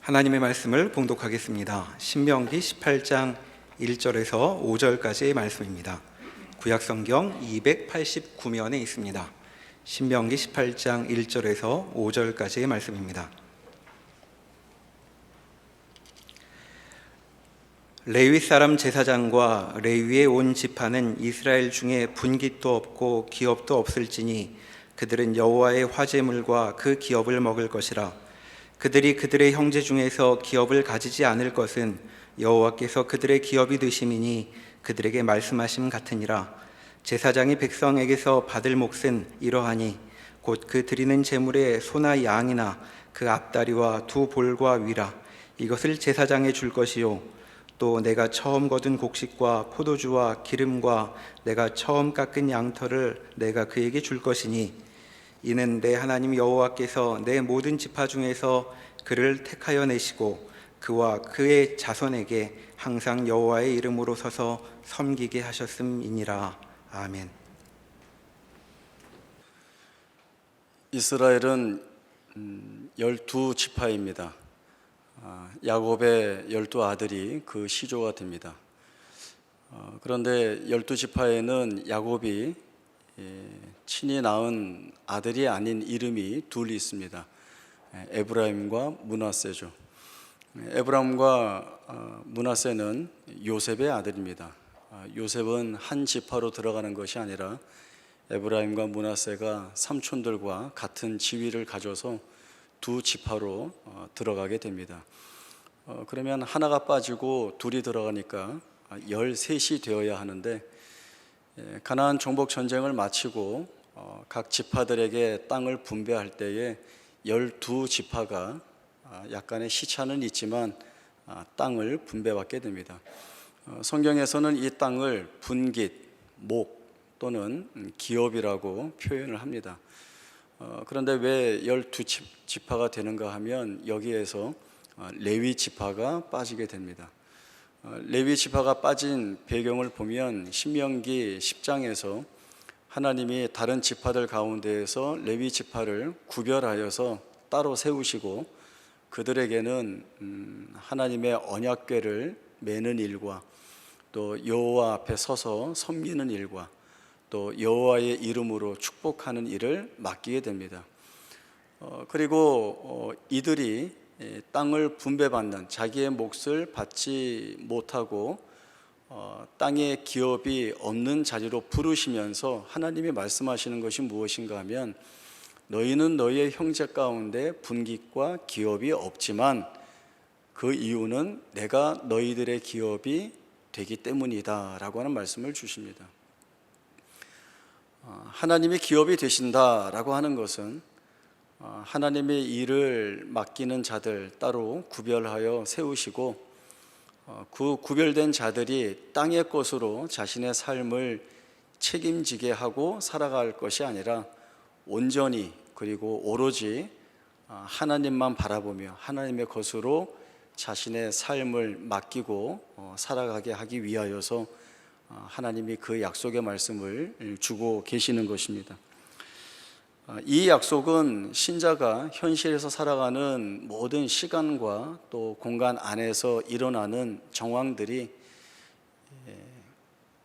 하나님의 말씀을 봉독하겠습니다. 신명기 18장 1절에서 5절까지의 말씀입니다. 구약성경 289면에 있습니다. 신명기 18장 1절에서 5절까지의 말씀입니다. 레위 사람 제사장과 레위의 온 지파는 이스라엘 중에 분깃도 없고 기업도 없을지니 그들은 여호와의 화제물과 그 기업을 먹을 것이라. 그들이 그들의 형제 중에서 기업을 가지지 않을 것은 여호와께서 그들의 기업이 되심이니 그들에게 말씀하심 같으니라. 제사장이 백성에게서 받을 몫은 이러하니 곧 그 드리는 제물의 소나 양이나 그 앞다리와 두 볼과 위라. 이것을 제사장에 줄 것이요 또 내가 처음 거둔 곡식과 포도주와 기름과 내가 처음 깎은 양털을 내가 그에게 줄 것이니 이는 내 하나님 여호와께서 내 모든 지파 중에서 그를 택하여 내시고 그와 그의 자손에게 항상 여호와의 이름으로 서서 섬기게 하셨음이니라. 아멘. 이스라엘은 12지파입니다. 야곱의 12아들이 그 시조가 됩니다. 그런데 12지파에는 야곱이 친히 낳은 아들이 아닌 이름이 둘 있습니다. 에브라임과 므낫세죠. 에브라임과 므낫세는 요셉의 아들입니다. 요셉은 한 지파로 들어가는 것이 아니라 에브라임과 므낫세가 삼촌들과 같은 지위를 가져서 두 지파로 들어가게 됩니다. 그러면 하나가 빠지고 둘이 들어가니까 13이 되어야 하는데 가나안 정복 전쟁을 마치고 각 지파들에게 땅을 분배할 때에 12지파가 약간의 시차는 있지만 땅을 분배받게 됩니다. 성경에서는 이 땅을 분깃, 목 또는 기업이라고 표현을 합니다. 그런데 왜 12지파가 되는가 하면 여기에서 레위 지파가 빠지게 됩니다. 레위 지파가 빠진 배경을 보면 신명기 10장에서 하나님이 다른 지파들 가운데에서 레위 지파를 구별하여서 따로 세우시고 그들에게는 하나님의 언약궤를 매는 일과 또 여호와 앞에 서서 섬기는 일과 또 여호와의 이름으로 축복하는 일을 맡기게 됩니다. 그리고 이들이 땅을 분배받는 자기의 몫을 받지 못하고 땅의 기업이 없는 자리로 부르시면서 하나님이 말씀하시는 것이 무엇인가 하면 너희는 너희의 형제 가운데 분깃과 기업이 없지만 그 이유는 내가 너희들의 기업이 되기 때문이다 라고 하는 말씀을 주십니다. 하나님이 기업이 되신다라고 하는 것은 하나님의 일을 맡기는 자들 따로 구별하여 세우시고 그 구별된 자들이 땅의 것으로 자신의 삶을 책임지게 하고 살아갈 것이 아니라 온전히 그리고 오로지 하나님만 바라보며 하나님의 것으로 자신의 삶을 맡기고 살아가게 하기 위하여서 하나님이 그 약속의 말씀을 주고 계시는 것입니다. 이 약속은 신자가 현실에서 살아가는 모든 시간과 또 공간 안에서 일어나는 정황들이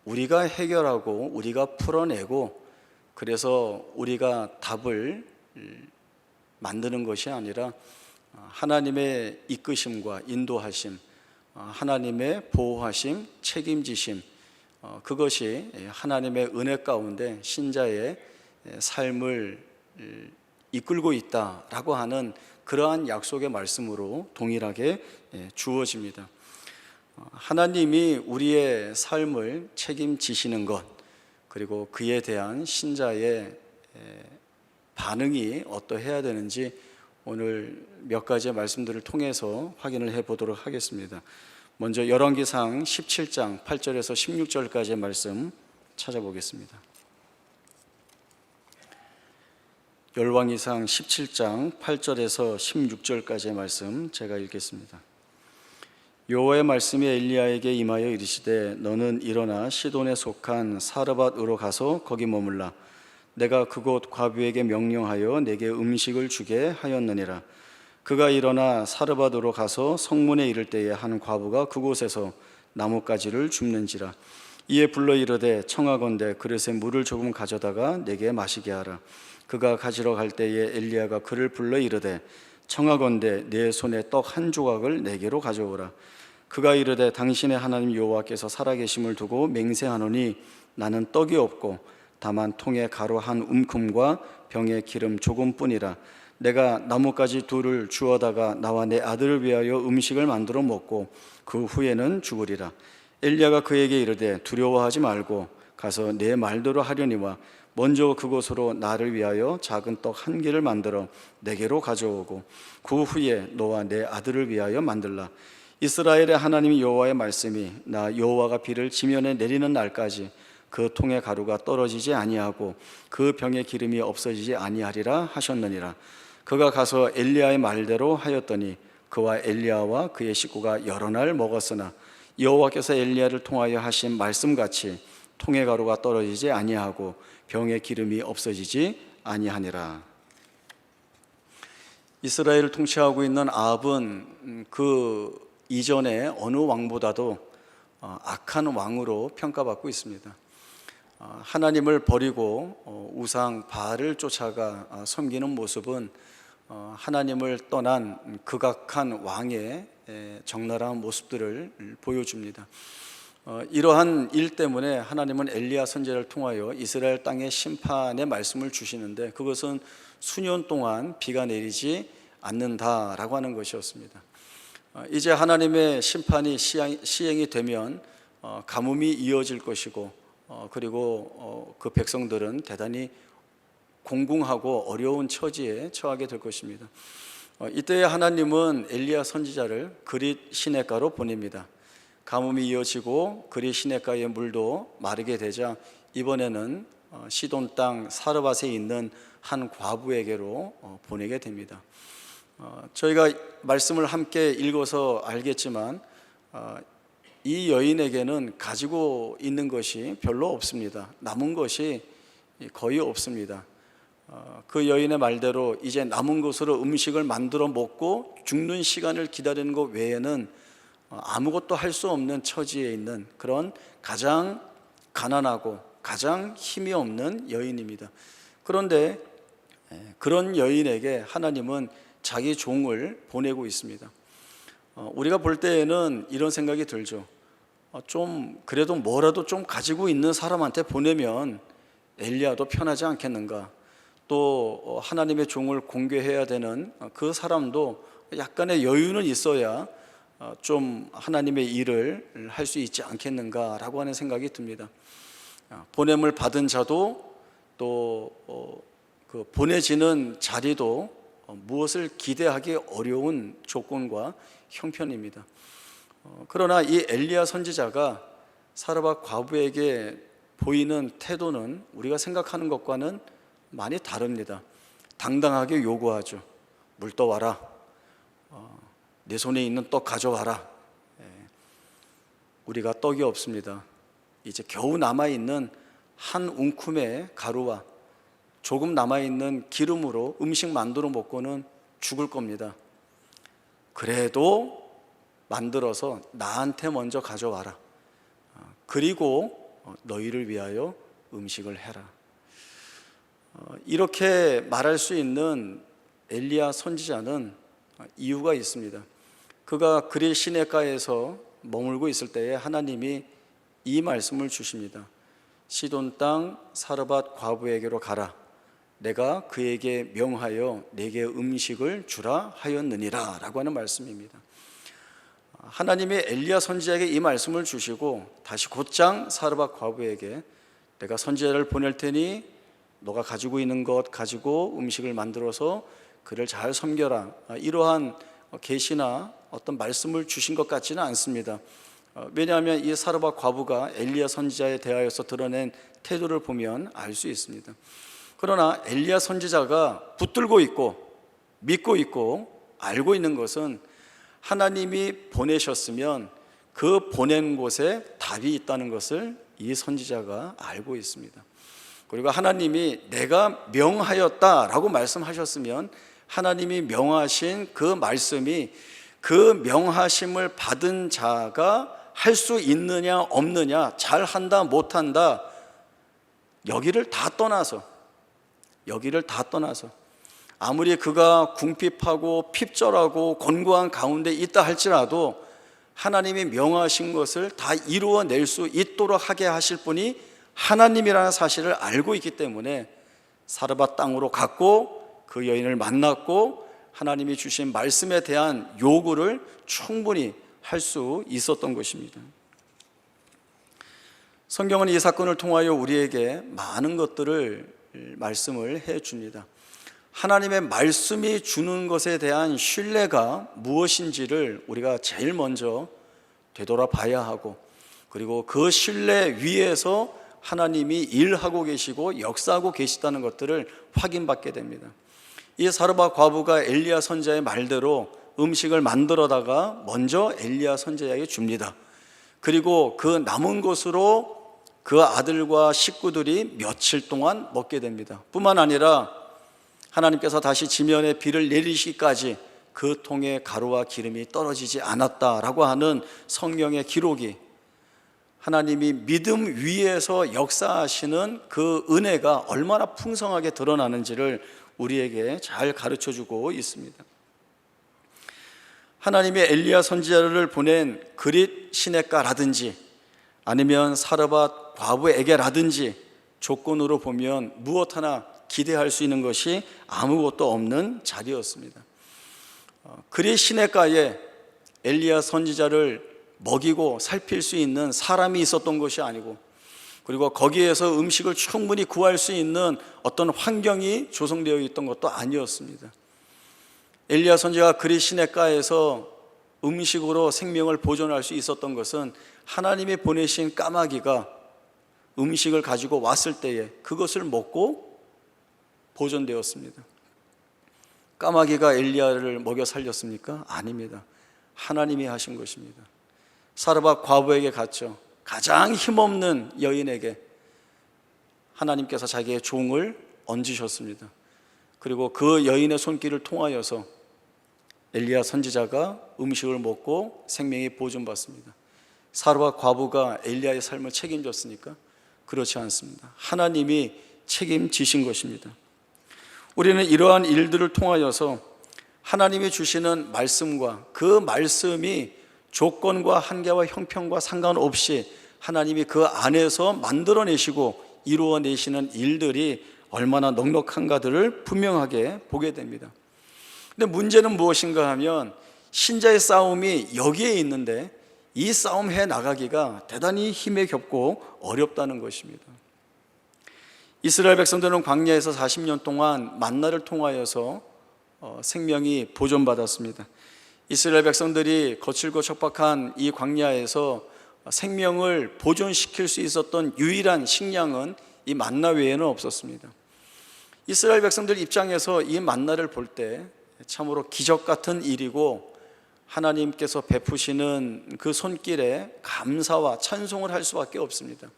우리가 해결하고 우리가 풀어내고 그래서 우리가 답을 만드는 것이 아니라 하나님의 이끄심과 인도하심, 하나님의 보호하심, 책임지심, 그것이 하나님의 은혜 가운데 신자의 삶을 이끌고 있다라고 하는 그러한 약속의 말씀으로 동일하게 주어집니다. 하나님이 우리의 삶을 책임지시는 것 그리고 그에 대한 신자의 반응이 어떠해야 되는지 오늘 몇 가지의 말씀들을 통해서 확인을 해보도록 하겠습니다. 먼저 열왕기상 17장 8절에서 16절까지의 말씀 찾아보겠습니다. 열왕기상 17장 8절에서 16절까지의 말씀 제가 읽겠습니다. 여호와의 말씀이 엘리야에게 임하여 이르시되 너는 일어나 시돈에 속한 사르밧으로 가서 거기 머물라. 내가 그곳 과부에게 명령하여 내게 음식을 주게 하였느니라. 그가 일어나 사르밧으로 가서 성문에 이를 때에 한 과부가 그곳에서 나뭇가지를 줍는지라. 이에 불러 이르되 청하건대 그릇에 물을 조금 가져다가 내게 마시게 하라. 그가 가지러 갈 때에 엘리야가 그를 불러 이르되 청하건대 내 손에 떡 한 조각을 내게로 가져오라. 그가 이르되 당신의 하나님 여호와께서 살아계심을 두고 맹세하노니 나는 떡이 없고 다만 통에 가루 한 움큼과 병에 기름 조금뿐이라. 내가 나뭇가지 둘을 주워다가 나와 내 아들을 위하여 음식을 만들어 먹고 그 후에는 죽으리라. 엘리야가 그에게 이르되 두려워하지 말고 가서 내 말대로 하려니와 먼저 그곳으로 나를 위하여 작은 떡 한 개를 만들어 내게로 가져오고 그 후에 너와 내 아들을 위하여 만들라. 이스라엘의 하나님 여호와의 말씀이 나 여호와가 비를 지면에 내리는 날까지 그 통의 가루가 떨어지지 아니하고 그 병의 기름이 없어지지 아니하리라 하셨느니라. 그가 가서 엘리야의 말대로 하였더니 그와 엘리야와 그의 식구가 여러 날 먹었으나 여호와께서 엘리야를 통하여 하신 말씀같이 통의 가루가 떨어지지 아니하고 병의 기름이 없어지지 아니하니라. 이스라엘을 통치하고 있는 아합은 그 이전에 어느 왕보다도 악한 왕으로 평가받고 있습니다. 하나님을 버리고 우상 바알을 쫓아가 섬기는 모습은 하나님을 떠난 극악한 왕의 적나라한 모습들을 보여줍니다. 이러한 일 때문에 하나님은 엘리야 선지자를 통하여 이스라엘 땅의 심판의 말씀을 주시는데 그것은 수년 동안 비가 내리지 않는다라고 하는 것이었습니다. 이제 하나님의 심판이 시행이 되면 가뭄이 이어질 것이고 그리고 그 백성들은 대단히 공궁하고 어려운 처지에 처하게 될 것입니다. 이때 하나님은 엘리야 선지자를 그릿 시냇가로 보냅니다. 가뭄이 이어지고 그릿 시냇가의 물도 마르게 되자 이번에는 시돈 땅 사르밧에 있는 한 과부에게로 보내게 됩니다. 저희가 말씀을 함께 읽어서 알겠지만 이 여인에게는 가지고 있는 것이 별로 없습니다. 남은 것이 거의 없습니다. 그 여인의 말대로 이제 남은 것으로 음식을 만들어 먹고 죽는 시간을 기다리는 것 외에는 아무것도 할 수 없는 처지에 있는 그런 가장 가난하고 가장 힘이 없는 여인입니다. 그런데 그런 여인에게 하나님은 자기 종을 보내고 있습니다. 우리가 볼 때에는 이런 생각이 들죠. 좀 그래도 뭐라도 좀 가지고 있는 사람한테 보내면 엘리야도 편하지 않겠는가. 또 하나님의 종을 공개해야 되는 그 사람도 약간의 여유는 있어야 좀 하나님의 일을 할 수 있지 않겠는가라고 하는 생각이 듭니다. 보냄을 받은 자도 또 그 보내지는 자리도 무엇을 기대하기 어려운 조건과 형편입니다. 그러나 이 엘리야 선지자가 사르밧 과부에게 보이는 태도는 우리가 생각하는 것과는 많이 다릅니다. 당당하게 요구하죠. 물 떠와라. 내 손에 있는 떡 가져와라. 우리가 떡이 없습니다. 이제 겨우 남아있는 한 웅큼의 가루와 조금 남아있는 기름으로 음식 만들어 먹고는 죽을 겁니다. 그래도 만들어서 나한테 먼저 가져와라. 그리고 너희를 위하여 음식을 해라. 이렇게 말할 수 있는 엘리야 선지자는 이유가 있습니다. 그가 그릿 시냇가에서 머물고 있을 때에 하나님이 이 말씀을 주십니다. 시돈 땅 사르밧 과부에게로 가라. 내가 그에게 명하여 내게 음식을 주라 하였느니라 라고 하는 말씀입니다. 하나님이 엘리야 선지자에게 이 말씀을 주시고 다시 곧장 사르밧 과부에게 내가 선지자를 보낼 테니 너가 가지고 있는 것 가지고 음식을 만들어서 그를 잘 섬겨라. 이러한 계시나 어떤 말씀을 주신 것 같지는 않습니다. 왜냐하면 이 사르밧 과부가 엘리야 선지자에 대하여서 드러낸 태도를 보면 알 수 있습니다. 그러나 엘리야 선지자가 붙들고 있고 믿고 있고 알고 있는 것은 하나님이 보내셨으면 그 보낸 곳에 답이 있다는 것을 이 선지자가 알고 있습니다. 그리고 하나님이 내가 명하였다라고 말씀하셨으면 하나님이 명하신 그 말씀이 그 명하심을 받은 자가 할 수 있느냐 없느냐, 잘한다 못한다, 여기를 다 떠나서 아무리 그가 궁핍하고 핍절하고 곤고한 가운데 있다 할지라도 하나님이 명하신 것을 다 이루어낼 수 있도록 하게 하실 분이 하나님이라는 사실을 알고 있기 때문에 사르밧 땅으로 갔고 그 여인을 만났고 하나님이 주신 말씀에 대한 요구를 충분히 할 수 있었던 것입니다. 성경은 이 사건을 통하여 우리에게 많은 것들을 말씀을 해 줍니다. 하나님의 말씀이 주는 것에 대한 신뢰가 무엇인지를 우리가 제일 먼저 되돌아봐야 하고, 그리고 그 신뢰 위에서 하나님이 일하고 계시고 역사하고 계시다는 것들을 확인받게 됩니다. 이 사르밧 과부가 엘리야 선지자의 말대로 음식을 만들어다가 먼저 엘리야 선지자에게 줍니다. 그리고 그 남은 것으로 그 아들과 식구들이 며칠 동안 먹게 됩니다. 뿐만 아니라 하나님께서 다시 지면에 비를 내리시기까지 그 통에 가루와 기름이 떨어지지 않았다라고 하는 성경의 기록이 하나님이 믿음 위에서 역사하시는 그 은혜가 얼마나 풍성하게 드러나는지를 우리에게 잘 가르쳐주고 있습니다. 하나님이 엘리야 선지자를 보낸 그릿 시냇가라든지 아니면 사르밧 과부에게라든지 조건으로 보면 무엇 하나 기대할 수 있는 것이 아무것도 없는 자리였습니다. 그릿 시냇가에 엘리야 선지자를 먹이고 살필 수 있는 사람이 있었던 것이 아니고, 그리고 거기에서 음식을 충분히 구할 수 있는 어떤 환경이 조성되어 있던 것도 아니었습니다. 엘리야 선지자가 그릿 시냇가에서 음식으로 생명을 보존할 수 있었던 것은 하나님이 보내신 까마귀가 음식을 가지고 왔을 때에 그것을 먹고 보존되었습니다. 까마귀가 엘리야를 먹여 살렸습니까? 아닙니다. 하나님이 하신 것입니다. 사르밧 과부에게 갔죠. 가장 힘없는 여인에게 하나님께서 자기의 종을 얹으셨습니다. 그리고 그 여인의 손길을 통하여서 엘리야 선지자가 음식을 먹고 생명이 보존받습니다. 사르밧 과부가 엘리야의 삶을 책임졌습니까? 그렇지 않습니다. 하나님이 책임지신 것입니다. 우리는 이러한 일들을 통하여서 하나님이 주시는 말씀과 그 말씀이 조건과 한계와 형편과 상관없이 하나님이 그 안에서 만들어내시고 이루어내시는 일들이 얼마나 넉넉한가들을 분명하게 보게 됩니다. 근데 문제는 무엇인가 하면 신자의 싸움이 여기에 있는데 이 싸움 해 나가기가 대단히 힘에 겹고 어렵다는 것입니다. 이스라엘 백성들은 광야에서 40년 동안 만나를 통하여서 생명이 보존받았습니다. 이스라엘 백성들이 거칠고 척박한 이 광야에서 생명을 보존시킬 수 있었던 유일한 식량은 이 만나 외에는 없었습니다. 이스라엘 백성들 입장에서 이 만나를 볼 때 참으로 기적 같은 일이고 하나님께서 베푸시는 그 손길에 감사와 찬송을 할 수밖에 없습니다.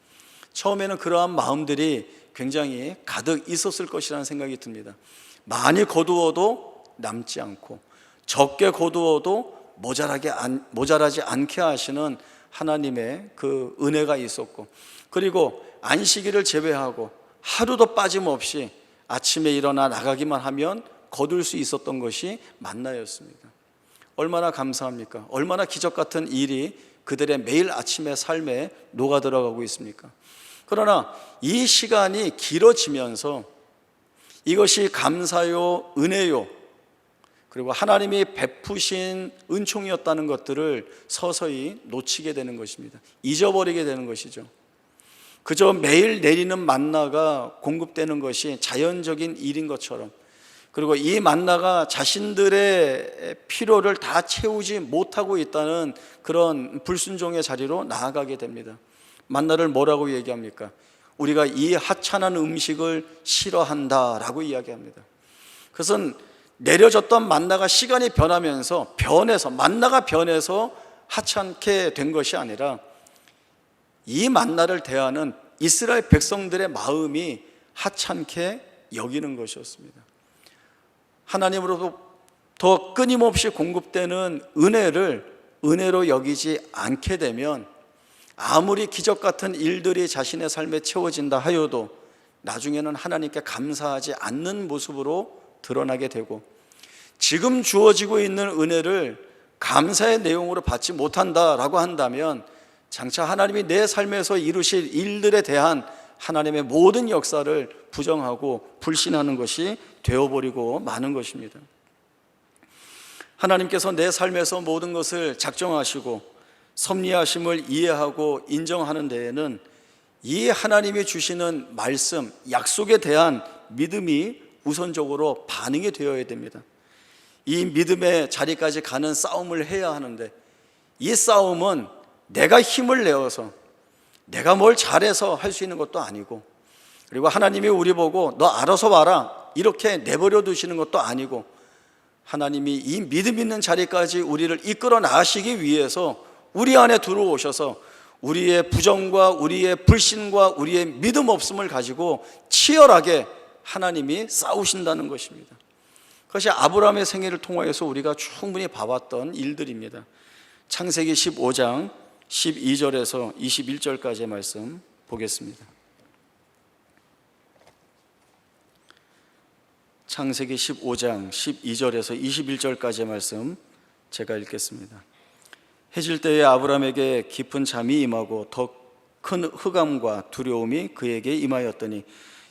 처음에는 그러한 마음들이 굉장히 가득 있었을 것이라는 생각이 듭니다. 많이 거두어도 남지 않고 적게 거두어도 모자라지 않게 하시는 하나님의 그 은혜가 있었고, 그리고 안식일을 제외하고 하루도 빠짐없이 아침에 일어나 나가기만 하면 거둘 수 있었던 것이 만나였습니다. 얼마나 감사합니까? 얼마나 기적 같은 일이 그들의 매일 아침의 삶에 녹아들어가고 있습니까? 그러나 이 시간이 길어지면서 이것이 감사요, 은혜요, 그리고 하나님이 베푸신 은총이었다는 것들을 서서히 놓치게 되는 것입니다. 잊어버리게 되는 것이죠. 그저 매일 내리는 만나가 공급되는 것이 자연적인 일인 것처럼, 그리고 이 만나가 자신들의 필요를 다 채우지 못하고 있다는 그런 불순종의 자리로 나아가게 됩니다. 만나를 뭐라고 얘기합니까? 우리가 이 하찮은 음식을 싫어한다라고 이야기합니다. 그것은 내려졌던 만나가 시간이 변하면서 만나가 변해서 하찮게 된 것이 아니라 이 만나를 대하는 이스라엘 백성들의 마음이 하찮게 여기는 것이었습니다. 하나님으로부터 끊임없이 공급되는 은혜를 은혜로 여기지 않게 되면 아무리 기적 같은 일들이 자신의 삶에 채워진다 하여도 나중에는 하나님께 감사하지 않는 모습으로 드러나게 되고, 지금 주어지고 있는 은혜를 감사의 내용으로 받지 못한다라고 한다면 장차 하나님이 내 삶에서 이루실 일들에 대한 하나님의 모든 역사를 부정하고 불신하는 것이 되어버리고 마는 것입니다. 하나님께서 내 삶에서 모든 것을 작정하시고 섭리하심을 이해하고 인정하는 데에는 이 하나님이 주시는 말씀, 약속에 대한 믿음이 우선적으로 반응이 되어야 됩니다. 이 믿음의 자리까지 가는 싸움을 해야 하는데, 이 싸움은 내가 힘을 내어서 내가 뭘 잘해서 할 수 있는 것도 아니고, 그리고 하나님이 우리 보고 너 알아서 와라 이렇게 내버려 두시는 것도 아니고, 하나님이 이 믿음 있는 자리까지 우리를 이끌어 나가시기 위해서 우리 안에 들어오셔서 우리의 부정과 우리의 불신과 우리의 믿음 없음을 가지고 치열하게 하나님이 싸우신다는 것입니다. 그것이 아브라함의 생애를 통하여서 우리가 충분히 봐왔던 일들입니다. 창세기 15장 12절에서 21절까지의 말씀 보겠습니다. 창세기 15장 12절에서 21절까지의 말씀 제가 읽겠습니다. 해질 때에 아브라함에게 깊은 잠이 임하고 더 큰 흑암과 두려움이 그에게 임하였더니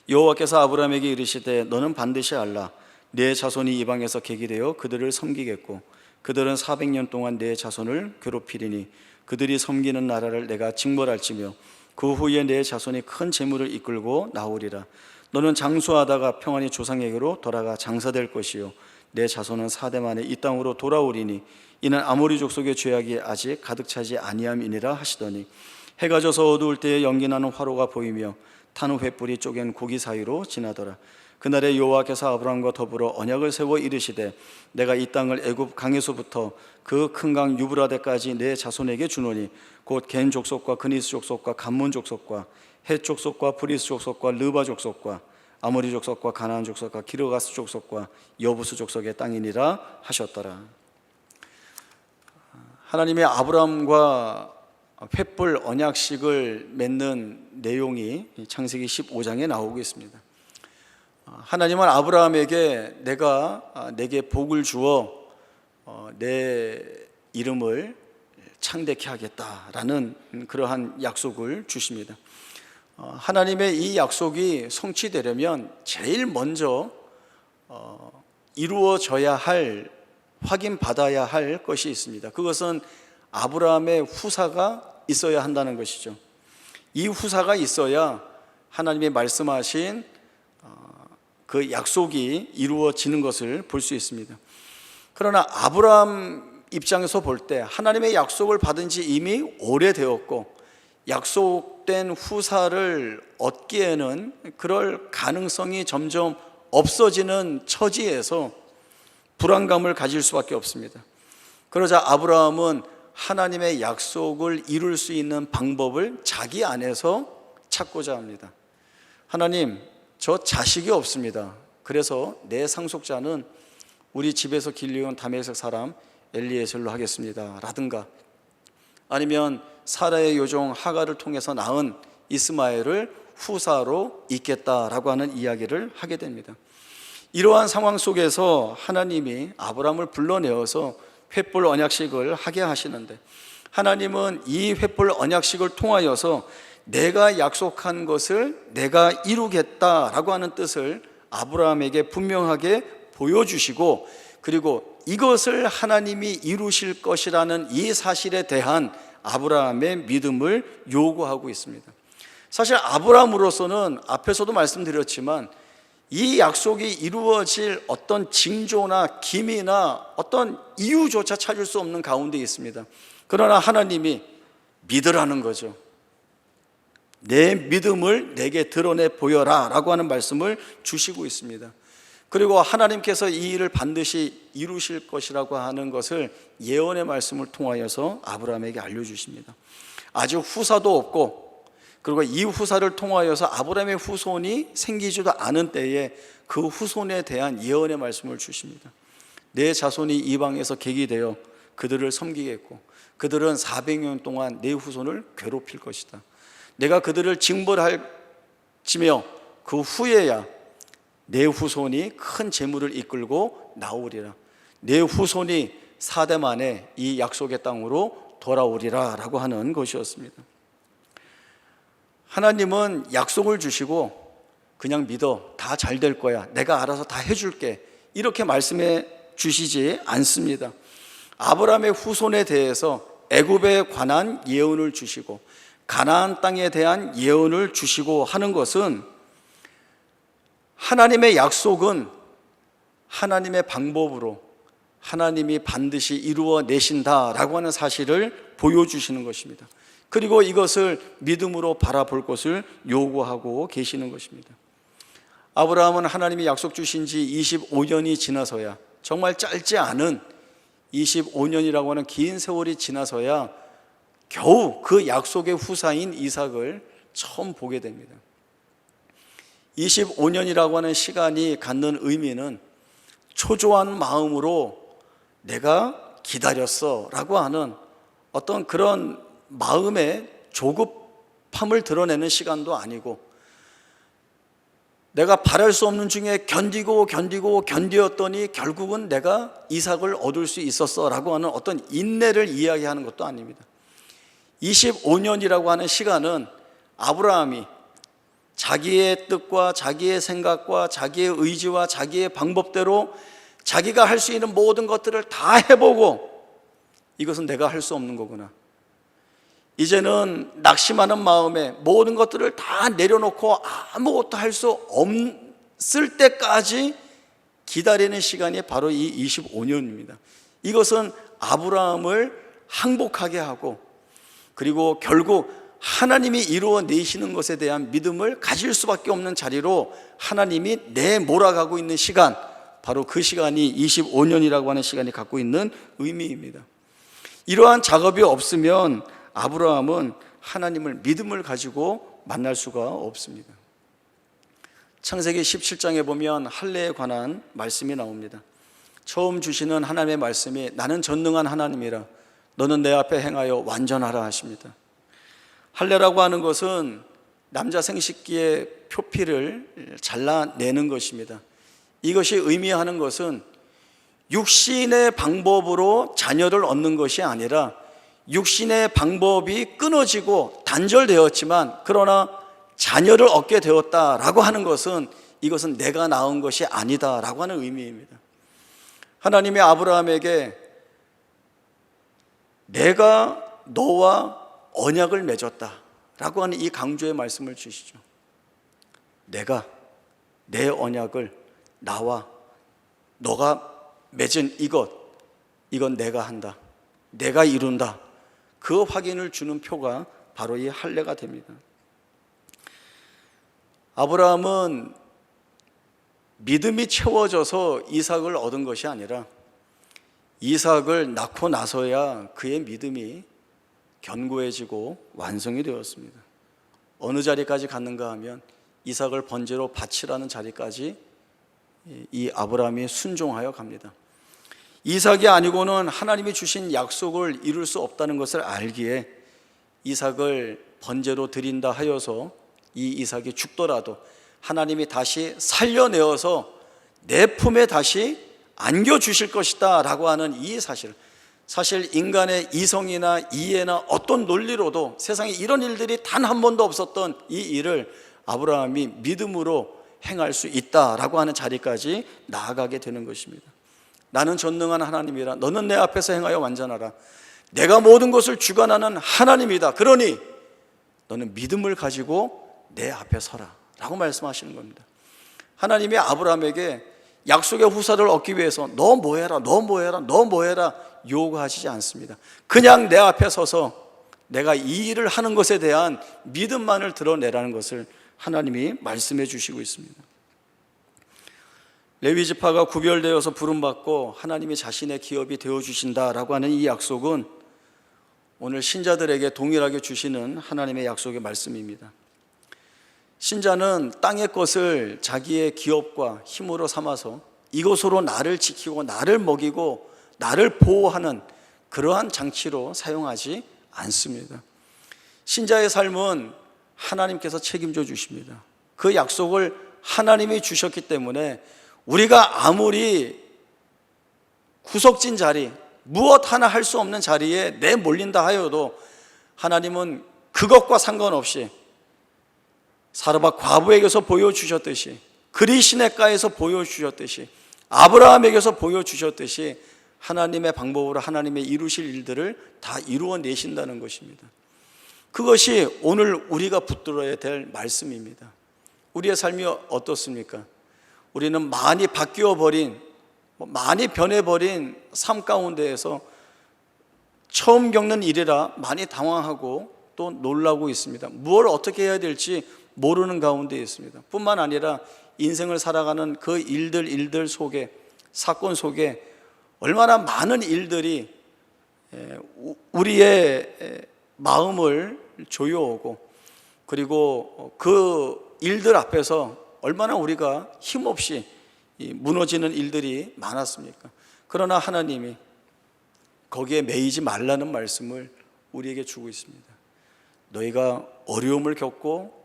여호와께서 아브라함에게 이르시되 너는 반드시 알라. 내 자손이 이방에서 객이되어 그들을 섬기겠고 그들은 400년 동안 내 자손을 괴롭히리니 그들이 섬기는 나라를 내가 징벌할지며 그 후에 내 자손이 큰 재물을 이끌고 나오리라. 너는 장수하다가 평안히 조상에게로 돌아가 장사될 것이요 내 자손은 4대 만에 이 땅으로 돌아오리니 이는 아모리 족속의 죄악이 아직 가득 차지 아니함이니라 하시더니 해가 져서 어두울 때에 연기나는 화로가 보이며 타는 횃불이 쪼갠 고기 사이로 지나더라. 그날에 여호와께서 아브라함과 더불어 언약을 세워 이르시되 내가 이 땅을 애굽 강에서부터 그 큰 강 유브라데까지 내 자손에게 주노니 곧 겐 족속과 그니스 족속과 감몬 족속과 헷 족속과 브리스 족속과 르바 족속과 아모리 족속과 가나안 족속과 기르가스 족속과 여부스 족속의 땅이니라 하셨더라. 하나님의 아브라함과 횃불 언약식을 맺는 내용이 창세기 15장에 나오고 있습니다. 하나님은 아브라함에게 내게 복을 주어 내 이름을 창대케 하겠다라는 그러한 약속을 주십니다. 하나님의 이 약속이 성취되려면 제일 먼저 이루어져야 할, 확인받아야 할 것이 있습니다. 그것은 아브라함의 후사가 있어야 한다는 것이죠. 이 후사가 있어야 하나님이 말씀하신 그 약속이 이루어지는 것을 볼 수 있습니다. 그러나 아브라함 입장에서 볼 때 하나님의 약속을 받은 지 이미 오래되었고 약속된 후사를 얻기에는 그럴 가능성이 점점 없어지는 처지에서 불안감을 가질 수밖에 없습니다. 그러자 아브라함은 하나님의 약속을 이룰 수 있는 방법을 자기 안에서 찾고자 합니다. 하나님, 저 자식이 없습니다. 그래서 내 상속자는 우리 집에서 길러온 다메섹 사람 엘리에셀로 하겠습니다 라든가, 아니면 사라의 요종 하가를 통해서 낳은 이스마엘을 후사로 잇겠다라고 하는 이야기를 하게 됩니다. 이러한 상황 속에서 하나님이 아브라함을 불러내어서 횃불 언약식을 하게 하시는데, 하나님은 이 횃불 언약식을 통하여서 내가 약속한 것을 내가 이루겠다라고 하는 뜻을 아브라함에게 분명하게 보여주시고, 그리고 이것을 하나님이 이루실 것이라는 이 사실에 대한 아브라함의 믿음을 요구하고 있습니다. 사실 아브라함으로서는 앞에서도 말씀드렸지만 이 약속이 이루어질 어떤 징조나 기미나 어떤 이유조차 찾을 수 없는 가운데 있습니다. 그러나 하나님이 믿으라는 거죠. 내 믿음을 내게 드러내 보여라 라고 하는 말씀을 주시고 있습니다. 그리고 하나님께서 이 일을 반드시 이루실 것이라고 하는 것을 예언의 말씀을 통하여서 아브라함에게 알려주십니다. 아직 후사도 없고 그리고 이 후사를 통하여서 아브라함의 후손이 생기지도 않은 때에 그 후손에 대한 예언의 말씀을 주십니다. 내 자손이 이방에서 객이 되어 그들을 섬기겠고 그들은 400년 동안 내 후손을 괴롭힐 것이다. 내가 그들을 징벌할지며 그 후에야 내 후손이 큰 재물을 이끌고 나오리라. 내 후손이 4대 만에 이 약속의 땅으로 돌아오리라 라고 하는 것이었습니다. 하나님은 약속을 주시고 그냥 믿어, 다 잘 될 거야, 내가 알아서 다 해줄게, 이렇게 말씀해 주시지 않습니다. 아브라함의 후손에 대해서 애굽에 관한 예언을 주시고 가나안 땅에 대한 예언을 주시고 하는 것은 하나님의 약속은 하나님의 방법으로 하나님이 반드시 이루어내신다라고 하는 사실을 보여주시는 것입니다. 그리고 이것을 믿음으로 바라볼 것을 요구하고 계시는 것입니다. 아브라함은 하나님이 약속 주신 지 25년이 지나서야, 정말 짧지 않은 25년이라고 하는 긴 세월이 지나서야 겨우 그 약속의 후사인 이삭을 처음 보게 됩니다. 25년이라고 하는 시간이 갖는 의미는 초조한 마음으로 내가 기다렸어 라고 하는 어떤 그런 마음의 조급함을 드러내는 시간도 아니고, 내가 바랄 수 없는 중에 견디었더니 결국은 내가 이삭을 얻을 수 있었어 라고 하는 어떤 인내를 이야기하는 것도 아닙니다. 25년이라고 하는 시간은 아브라함이 자기의 뜻과 자기의 생각과 자기의 의지와 자기의 방법대로 자기가 할 수 있는 모든 것들을 다 해보고, 이것은 내가 할 수 없는 거구나, 이제는 낙심하는 마음에 모든 것들을 다 내려놓고 아무것도 할 수 없을 때까지 기다리는 시간이 바로 이 25년입니다. 이것은 아브라함을 항복하게 하고, 그리고 결국 하나님이 이루어내시는 것에 대한 믿음을 가질 수밖에 없는 자리로 하나님이 내몰아가고 있는 시간, 바로 그 시간이 25년이라고 하는 시간이 갖고 있는 의미입니다. 이러한 작업이 없으면 아브라함은 하나님을 믿음을 가지고 만날 수가 없습니다. 창세기 17장에 보면 할례에 관한 말씀이 나옵니다. 처음 주시는 하나님의 말씀이 나는 전능한 하나님이라 너는 내 앞에 행하여 완전하라 하십니다. 할례라고 하는 것은 남자 생식기의 표피를 잘라내는 것입니다. 이것이 의미하는 것은 육신의 방법으로 자녀를 얻는 것이 아니라 육신의 방법이 끊어지고 단절되었지만 그러나 자녀를 얻게 되었다라고 하는 것은 이것은 내가 낳은 것이 아니다라고 하는 의미입니다. 하나님이 아브라함에게 내가 너와 언약을 맺었다라고 하는 이 강조의 말씀을 주시죠. 내가 내 언약을 나와 너가 맺은 이건 내가 한다, 내가 이룬다, 그 확인을 주는 표가 바로 이 할례가 됩니다. 아브라함은 믿음이 채워져서 이삭을 얻은 것이 아니라 이삭을 낳고 나서야 그의 믿음이 견고해지고 완성이 되었습니다. 어느 자리까지 갔는가 하면 이삭을 번제로 바치라는 자리까지 이 아브라함이 순종하여 갑니다. 이삭이 아니고는 하나님이 주신 약속을 이룰 수 없다는 것을 알기에 이삭을 번제로 드린다 하여서 이 이삭이 죽더라도 하나님이 다시 살려내어서 내 품에 다시 안겨주실 것이다 라고 하는 이 사실 인간의 이성이나 이해나 어떤 논리로도 세상에 이런 일들이 단 한 번도 없었던 이 일을 아브라함이 믿음으로 행할 수 있다라고 하는 자리까지 나아가게 되는 것입니다. 나는 전능한 하나님이라 너는 내 앞에서 행하여 완전하라. 내가 모든 것을 주관하는 하나님이다. 그러니 너는 믿음을 가지고 내 앞에 서라 라고 말씀하시는 겁니다. 하나님이 아브라함에게 약속의 후사를 얻기 위해서 너 뭐 해라 요구하시지 않습니다. 그냥 내 앞에 서서 내가 이 일을 하는 것에 대한 믿음만을 드러내라는 것을 하나님이 말씀해 주시고 있습니다. 레위 지파가 구별되어서 부름받고 하나님이 자신의 기업이 되어주신다라고 하는 이 약속은 오늘 신자들에게 동일하게 주시는 하나님의 약속의 말씀입니다. 신자는 땅의 것을 자기의 기업과 힘으로 삼아서 이것으로 나를 지키고 나를 먹이고 나를 보호하는 그러한 장치로 사용하지 않습니다. 신자의 삶은 하나님께서 책임져 주십니다. 그 약속을 하나님이 주셨기 때문에 우리가 아무리 구석진 자리, 무엇 하나 할 수 없는 자리에 내몰린다 하여도 하나님은 그것과 상관없이 사르밧 과부에게서 보여주셨듯이, 그리시네가에서 보여주셨듯이, 아브라함에게서 보여주셨듯이 하나님의 방법으로 하나님의 이루실 일들을 다 이루어내신다는 것입니다. 그것이 오늘 우리가 붙들어야 될 말씀입니다. 우리의 삶이 어떻습니까? 우리는 많이 바뀌어버린, 많이 변해버린 삶 가운데에서 처음 겪는 일이라 많이 당황하고 또 놀라고 있습니다. 뭘 어떻게 해야 될지 모르는 가운데 있습니다. 뿐만 아니라 인생을 살아가는 그 일들 속에, 사건 속에 얼마나 많은 일들이 우리의 마음을 조여오고, 그리고 그 일들 앞에서 얼마나 우리가 힘없이 무너지는 일들이 많았습니까? 그러나 하나님이 거기에 매이지 말라는 말씀을 우리에게 주고 있습니다. 너희가 어려움을 겪고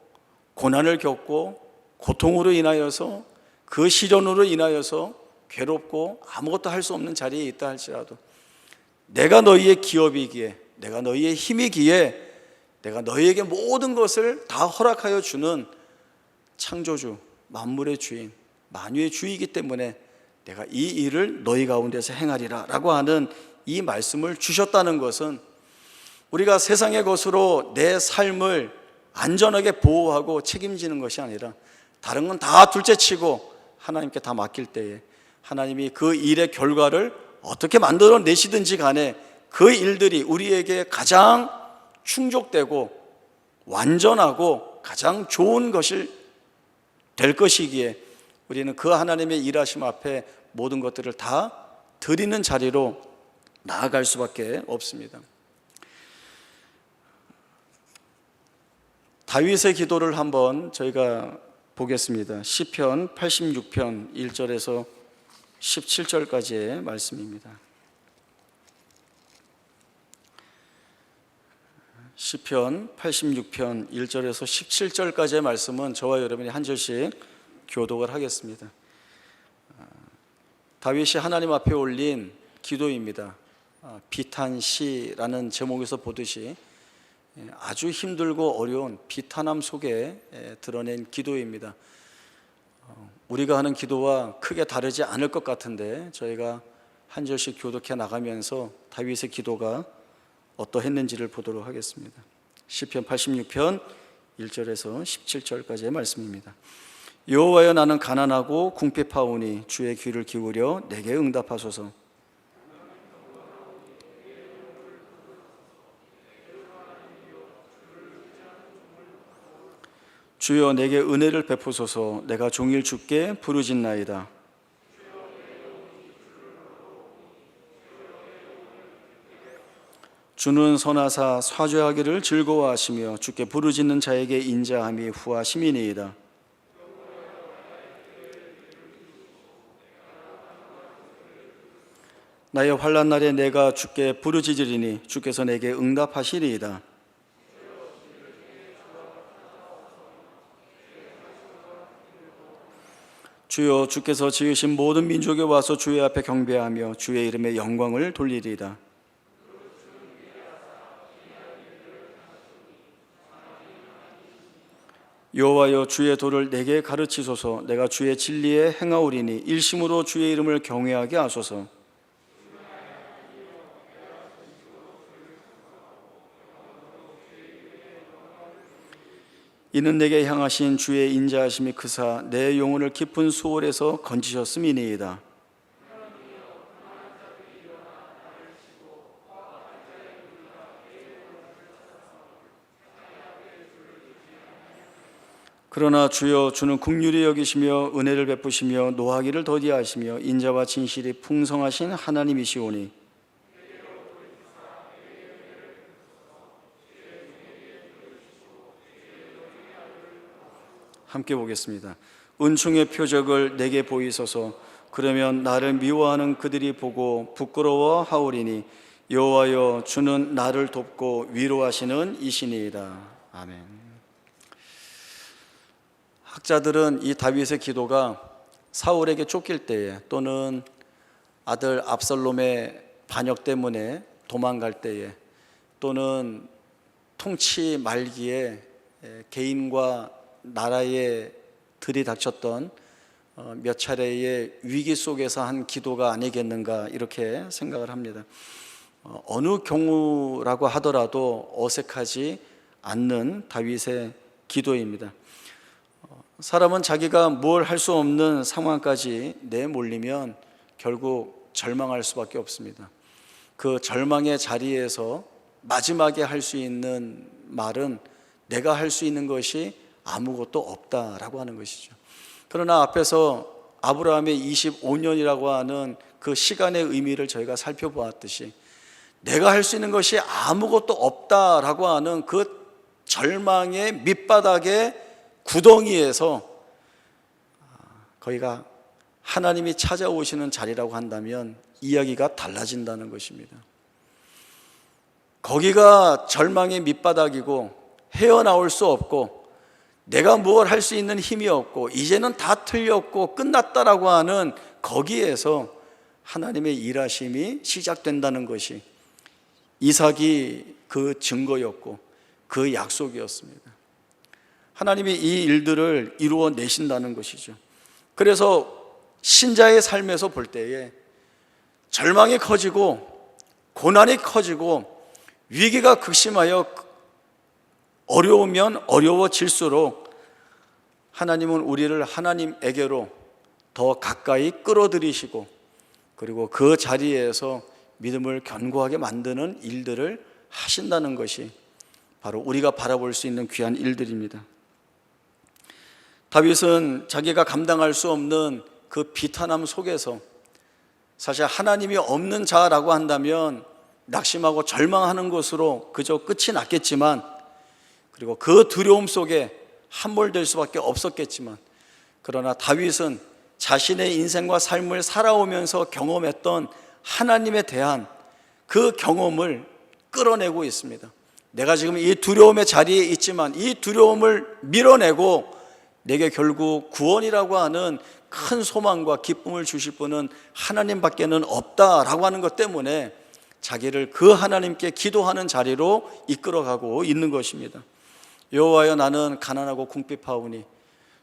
고난을 겪고 고통으로 인하여서, 그 시련으로 인하여서 괴롭고 아무것도 할 수 없는 자리에 있다 할지라도 내가 너희의 기업이기에, 내가 너희의 힘이기에, 내가 너희에게 모든 것을 다 허락하여 주는 창조주, 만물의 주인, 만유의 주이기 때문에 내가 이 일을 너희 가운데서 행하리라 라고 하는 이 말씀을 주셨다는 것은, 우리가 세상의 것으로 내 삶을 안전하게 보호하고 책임지는 것이 아니라 다른 건 다 둘째치고 하나님께 다 맡길 때에 하나님이 그 일의 결과를 어떻게 만들어 내시든지 간에 그 일들이 우리에게 가장 충족되고 완전하고 가장 좋은 것이 될 것이기에 우리는 그 하나님의 일하심 앞에 모든 것들을 다 드리는 자리로 나아갈 수밖에 없습니다. 다윗의 기도를 한번 저희가 보겠습니다. 시편 86편 1절에서 17절까지의 말씀입니다. 시편 86편 1절에서 17절까지의 말씀은 저와 여러분이 한 절씩 교독을 하겠습니다. 다윗이 하나님 앞에 올린 기도입니다. 비탄시라는 제목에서 보듯이 아주 힘들고 어려운 비탄함 속에 드러낸 기도입니다. 우리가 하는 기도와 크게 다르지 않을 것 같은데 저희가 한 절씩 교독해 나가면서 다윗의 기도가 어떠했는지를 보도록 하겠습니다. 시편 86편 1절에서 17절까지의 말씀입니다. 여호와여, 나는 가난하고 궁핍하오니 주의 귀를 기울여 내게 응답하소서. 주여, 내게 은혜를 베푸소서. 내가 종일 주께 부르짖나이다. 주는 선하사 사죄하기를 즐거워하시며 주께 부르짖는 자에게 인자함이 후하심이니이다. 나의 환난 날에 내가 주께 부르짖으리니 주께서 내게 응답하시리이다. 주여, 주께서 지으신 모든 민족에 와서 주의 앞에 경배하며 주의 이름의 영광을 돌리리이다. 여호와여, 주의 도를 내게 가르치소서. 내가 주의 진리에 행하오리니 일심으로 주의 이름을 경외하게 하소서. 이는 내게 향하신 주의 인자하심이 크사 내 영혼을 깊은 수월에서 건지셨음이니이다. 그러나 주여, 주는 긍휼히 여기시며 은혜를 베푸시며 노하기를 더디하시며 인자와 진실이 풍성하신 하나님이시오니 함께 보겠습니다. 은총의 표적을 내게 보이소서. 그러면 나를 미워하는 그들이 보고 부끄러워하오리니 여호와여 주는 나를 돕고 위로하시는 이시니이다. 아멘. 학자들은 이 다윗의 기도가 사울에게 쫓길 때에 또는 아들 압살롬의 반역 때문에 도망갈 때에 또는 통치 말기에 개인과 나라에 들이닥쳤던 몇 차례의 위기 속에서 한 기도가 아니겠는가 이렇게 생각을 합니다. 어느 경우라고 하더라도 어색하지 않는 다윗의 기도입니다. 사람은 자기가 뭘 할 수 없는 상황까지 내몰리면 결국 절망할 수밖에 없습니다. 그 절망의 자리에서 마지막에 할 수 있는 말은 내가 할 수 있는 것이 아무것도 없다라고 하는 것이죠. 그러나 앞에서 아브라함의 25년이라고 하는 그 시간의 의미를 저희가 살펴보았듯이 내가 할 수 있는 것이 아무것도 없다라고 하는 그 절망의 밑바닥의 구덩이에서 거기가 하나님이 찾아오시는 자리라고 한다면 이야기가 달라진다는 것입니다. 거기가 절망의 밑바닥이고 헤어나올 수 없고 내가 무엇 할 수 있는 힘이 없고 이제는 다 틀렸고 끝났다라고 하는 거기에서 하나님의 일하심이 시작된다는 것이 이삭이 그 증거였고 그 약속이었습니다. 하나님이 이 일들을 이루어 내신다는 것이죠. 그래서 신자의 삶에서 볼 때에 절망이 커지고 고난이 커지고 위기가 극심하여 어려우면 어려워질수록 하나님은 우리를 하나님에게로 더 가까이 끌어들이시고 그리고 그 자리에서 믿음을 견고하게 만드는 일들을 하신다는 것이 바로 우리가 바라볼 수 있는 귀한 일들입니다. 다윗은 자기가 감당할 수 없는 그 비탄함 속에서 사실 하나님이 없는 자라고 한다면 낙심하고 절망하는 것으로 그저 끝이 났겠지만 그리고 그 두려움 속에 함몰될 수밖에 없었겠지만 그러나 다윗은 자신의 인생과 삶을 살아오면서 경험했던 하나님에 대한 그 경험을 끌어내고 있습니다. 내가 지금 이 두려움의 자리에 있지만 이 두려움을 밀어내고 내게 결국 구원이라고 하는 큰 소망과 기쁨을 주실 분은 하나님밖에는 없다라고 하는 것 때문에 자기를 그 하나님께 기도하는 자리로 이끌어가고 있는 것입니다. 여호와여 나는 가난하고 궁핍하오니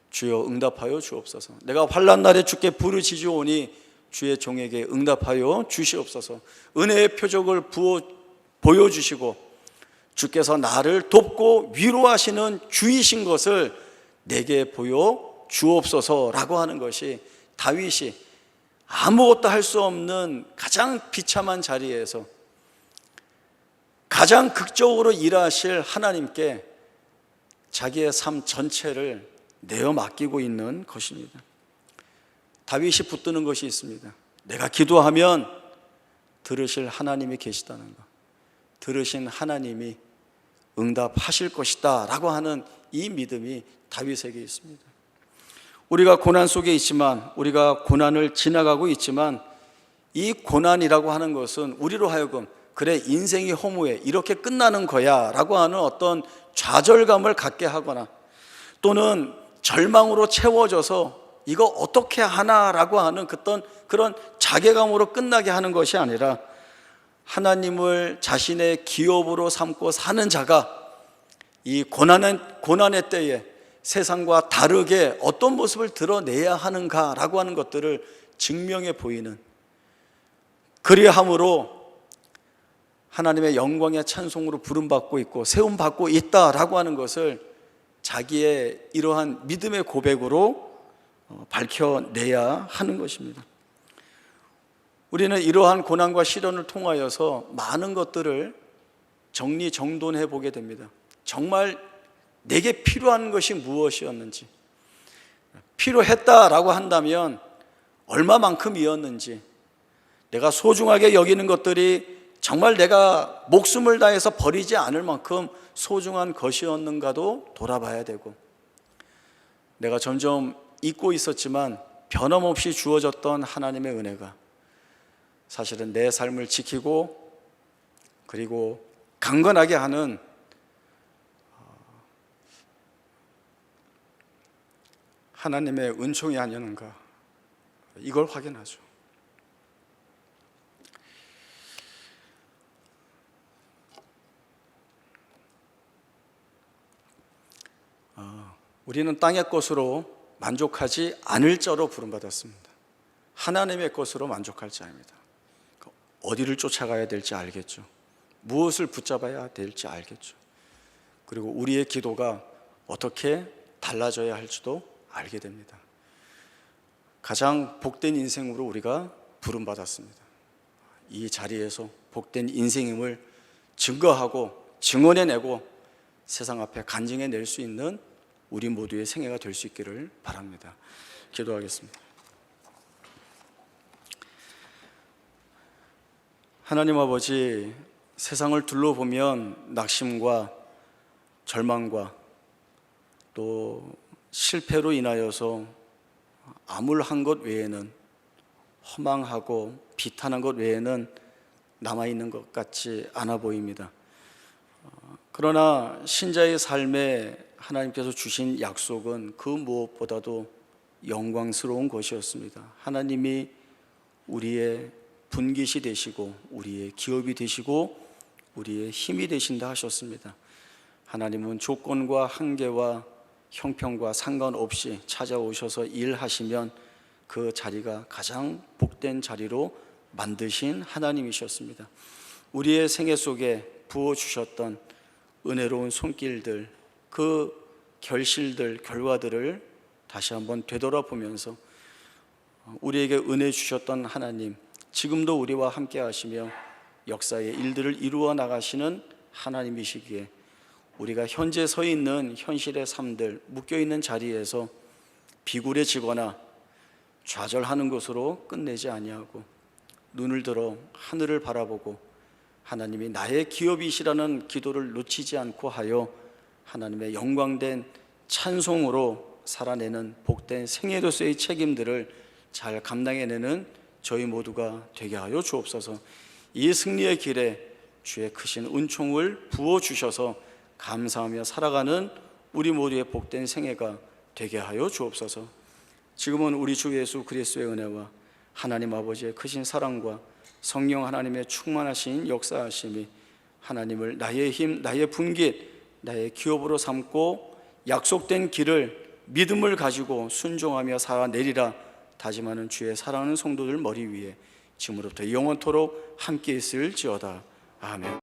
주여 응답하여 주옵소서. 내가 환난 날에 주께 부르짖으오니 주의 종에게 응답하여 주시옵소서. 은혜의 표적을 보여주시고 주께서 나를 돕고 위로하시는 주이신 것을 내게 보여 주옵소서라고 하는 것이 다윗이 아무것도 할 수 없는 가장 비참한 자리에서 가장 극적으로 일하실 하나님께 자기의 삶 전체를 내어 맡기고 있는 것입니다. 다윗이 붙드는 것이 있습니다. 내가 기도하면 들으실 하나님이 계시다는 것, 들으신 하나님이 응답하실 것이다 라고 하는 이 믿음이 다윗에게 있습니다. 우리가 고난 속에 있지만 우리가 고난을 지나가고 있지만 이 고난이라고 하는 것은 우리로 하여금 그래 인생이 허무해 이렇게 끝나는 거야 라고 하는 어떤 좌절감을 갖게 하거나 또는 절망으로 채워져서 이거 어떻게 하나라고 하는 그런 자괴감으로 끝나게 하는 것이 아니라 하나님을 자신의 기업으로 삼고 사는 자가 이 고난의 때에 세상과 다르게 어떤 모습을 드러내야 하는가라고 하는 것들을 증명해 보이는, 그리함으로 하나님의 영광의 찬송으로 부름받고 있고 세움받고 있다라고 하는 것을 자기의 이러한 믿음의 고백으로 밝혀내야 하는 것입니다. 우리는 이러한 고난과 시련을 통하여서 많은 것들을 정리정돈해 보게 됩니다. 정말 내게 필요한 것이 무엇이었는지, 필요했다라고 한다면 얼마만큼이었는지, 내가 소중하게 여기는 것들이 정말 내가 목숨을 다해서 버리지 않을 만큼 소중한 것이었는가도 돌아봐야 되고, 내가 점점 잊고 있었지만 변함없이 주어졌던 하나님의 은혜가 사실은 내 삶을 지키고 그리고 강건하게 하는 하나님의 은총이 아니었는가, 이걸 확인하죠. 우리는 땅의 것으로 만족하지 않을 자로 부름받았습니다. 하나님의 것으로 만족할 자입니다. 어디를 쫓아가야 될지 알겠죠. 무엇을 붙잡아야 될지 알겠죠. 그리고 우리의 기도가 어떻게 달라져야 할지도 알게 됩니다. 가장 복된 인생으로 우리가 부름받았습니다. 이 자리에서 복된 인생임을 증거하고 증언해내고 세상 앞에 간증해낼 수 있는 우리 모두의 생애가 될 수 있기를 바랍니다. 기도하겠습니다. 하나님 아버지, 세상을 둘러보면 낙심과 절망과 또 실패로 인하여서 암울한 것 외에는, 허망하고 비탄한 것 외에는 남아있는 것 같지 않아 보입니다. 그러나 신자의 삶에 하나님께서 주신 약속은 그 무엇보다도 영광스러운 것이었습니다. 하나님이 우리의 분깃이 되시고 우리의 기업이 되시고 우리의 힘이 되신다 하셨습니다. 하나님은 조건과 한계와 형편과 상관없이 찾아오셔서 일하시면 그 자리가 가장 복된 자리로 만드신 하나님이셨습니다. 우리의 생애 속에 부어주셨던 은혜로운 손길들, 그 결실들, 결과들을 다시 한번 되돌아보면서 우리에게 은혜 주셨던 하나님, 지금도 우리와 함께 하시며 역사의 일들을 이루어 나가시는 하나님이시기에 우리가 현재 서 있는 현실의 삶들, 묶여있는 자리에서 비굴해지거나 좌절하는 것으로 끝내지 아니하고 눈을 들어 하늘을 바라보고 하나님이 나의 기업이시라는 기도를 놓치지 않고 하여 하나님의 영광된 찬송으로 살아내는 복된 생애로서의 책임들을 잘 감당해내는 저희 모두가 되게 하여 주옵소서. 이 승리의 길에 주의 크신 은총을 부어주셔서 감사하며 살아가는 우리 모두의 복된 생애가 되게 하여 주옵소서. 지금은 우리 주 예수 그리스도의 은혜와 하나님 아버지의 크신 사랑과 성령 하나님의 충만하신 역사하심이 하나님을 나의 힘, 나의 분깃, 나의 기업으로 삼고 약속된 길을 믿음을 가지고 순종하며 살아내리라 다짐하는 주의 사랑하는 성도들 머리 위에 지금으로부터 영원토록 함께 있을지어다. 아멘.